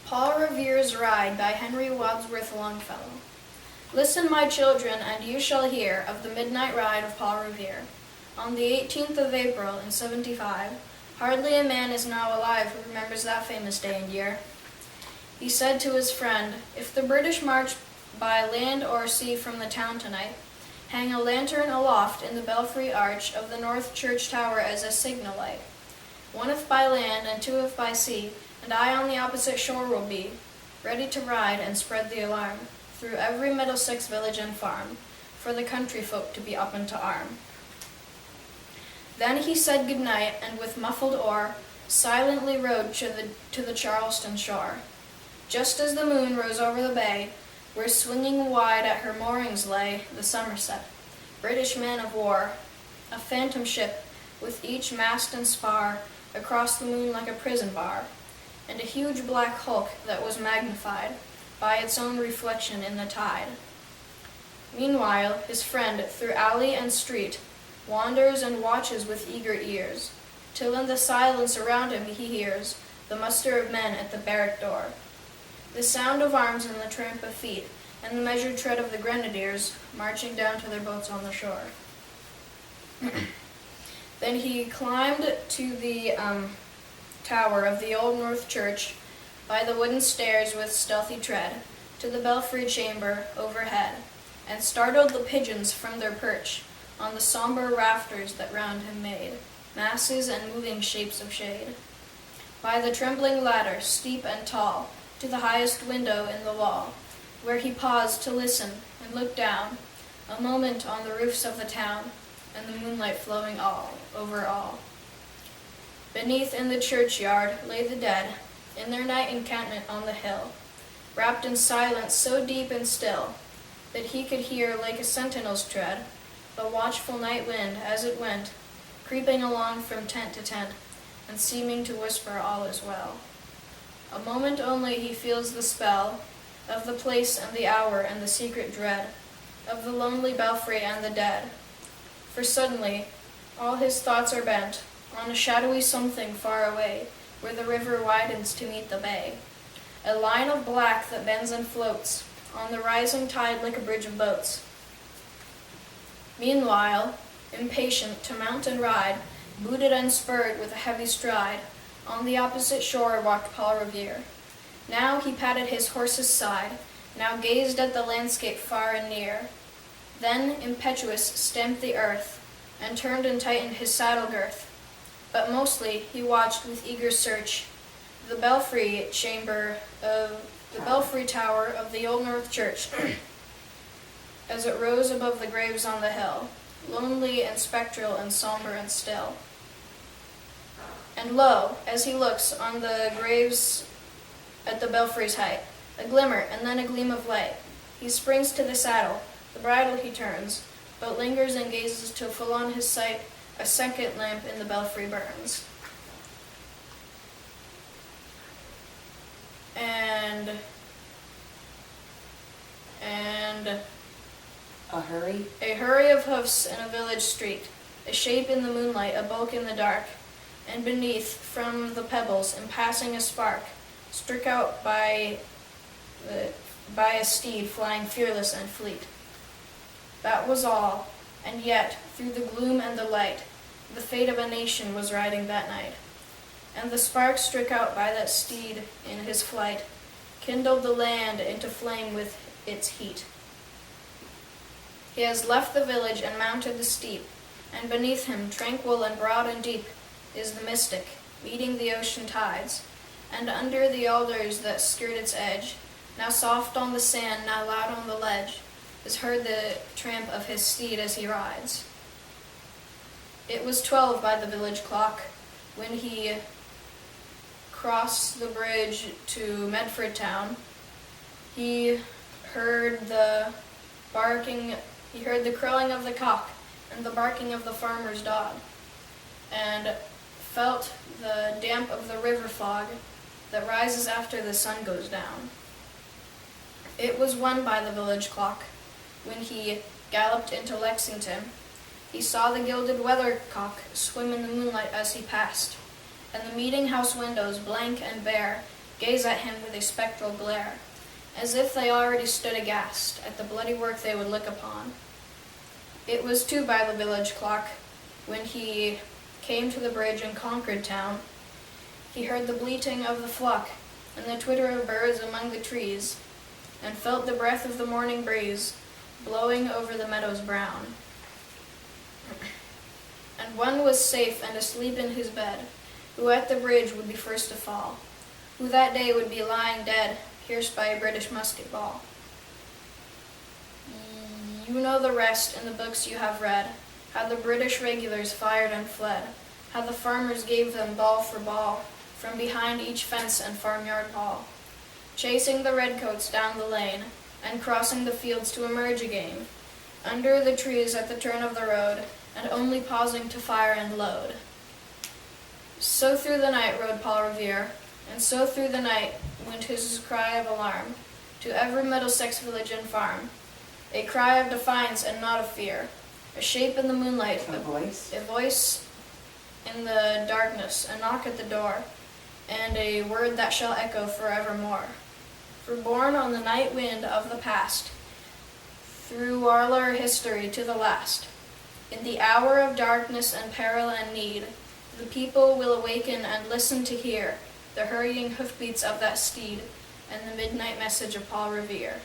Paul Revere's Ride by Henry Wadsworth Longfellow. Listen, my children, and you shall hear of the midnight ride of Paul Revere. On the 18th of April in 75, hardly a man is now alive who remembers that famous day and year. He said to his friend, "If the British march by land or sea from the town tonight, hang a lantern aloft in the belfry arch of the north church tower as a signal light. One if by land and two if by sea, and I on the opposite shore will be, ready to ride and spread the alarm through every Middlesex village and farm, for the country folk to be up and to arm." Then he said good night, and with muffled oar silently rowed to the Charleston shore. Just as the moon rose over the bay, where swinging wide at her moorings lay the Somerset, British man of war, a phantom ship with each mast and spar across the moon like a prison bar, and a huge black hulk that was magnified by its own reflection in the tide. Meanwhile, his friend through alley and street wanders and watches with eager ears, till in the silence around him he hears the muster of men at the barrack door, the sound of arms and the tramp of feet, and the measured tread of the grenadiers marching down to their boats on the shore. Then he climbed to the tower of the old North Church by the wooden stairs with stealthy tread, to the belfry chamber overhead, and startled the pigeons from their perch on the sombre rafters that round him made masses and moving shapes of shade. By the trembling ladder, steep and tall, to the highest window in the wall, where he paused to listen and look down, a moment on the roofs of the town, and the moonlight flowing over all. Beneath in the churchyard lay the dead, in their night encampment on the hill, wrapped in silence so deep and still, that he could hear, like a sentinel's tread, the watchful night wind as it went, creeping along from tent to tent, and seeming to whisper all is well. A moment only he feels the spell of the place and the hour and the secret dread of the lonely belfry and the dead. For suddenly all his thoughts are bent on a shadowy something far away, where the river widens to meet the bay, a line of black that bends and floats on the rising tide like a bridge of boats. Meanwhile, impatient to mount and ride, booted and spurred with a heavy stride, on the opposite shore walked Paul Revere. Now he patted his horse's side, now gazed at the landscape far and near, then, impetuous, stamped the earth, and turned and tightened his saddle girth. But mostly he watched with eager search the belfry tower of the old North Church, as it rose above the graves on the hill, lonely and spectral and somber and still. And lo, as he looks on the graves at the belfry's height, a glimmer and then a gleam of light. He springs to the saddle, the bridle he turns, but lingers and gazes till full on his sight a second lamp in the belfry burns. And a hurry of hoofs in a village street, a shape in the moonlight, a bulk in the dark, and beneath, from the pebbles, in passing a spark, struck out by a steed flying fearless and fleet. That was all, and yet, through the gloom and the light, the fate of a nation was riding that night. And the spark struck out by that steed in his flight kindled the land into flame with its heat. He has left the village and mounted the steep, and beneath him, tranquil and broad and deep, is the mystic, meeting the ocean tides, and under the alders that skirt its edge, now soft on the sand, now loud on the ledge, is heard the tramp of his steed as he rides. It was 12 by the village clock when he crossed the bridge to Medford town. He heard the crowing of the cock and the barking of the farmer's dog, and felt the damp of the river fog that rises after the sun goes down. It was 1 by the village clock when he galloped into Lexington. He saw the gilded weathercock swim in the moonlight as he passed, and the meeting-house windows, blank and bare, gaze at him with a spectral glare, as if they already stood aghast at the bloody work they would look upon. It was 2 by the village clock when he came to the bridge in Concord town. He heard the bleating of the flock and the twitter of birds among the trees, and felt the breath of the morning breeze blowing over the meadows brown. And one was safe and asleep in his bed, who at the bridge would be first to fall, who that day would be lying dead, pierced by a British musket ball. You know the rest in the books you have read, how the British regulars fired and fled, how the farmers gave them ball for ball, from behind each fence and farmyard wall, chasing the redcoats down the lane, and crossing the fields to emerge again, under the trees at the turn of the road, and only pausing to fire and load. So through the night rode Paul Revere, and so through the night went his cry of alarm to every Middlesex village and farm, a cry of defiance and not of fear, a shape in the moonlight, a voice in the darkness, a knock at the door, and a word that shall echo forevermore. For born on the night wind of the past, through all our history to the last, in the hour of darkness and peril and need, the people will awaken and listen to hear the hurrying hoofbeats of that steed and the midnight message of Paul Revere.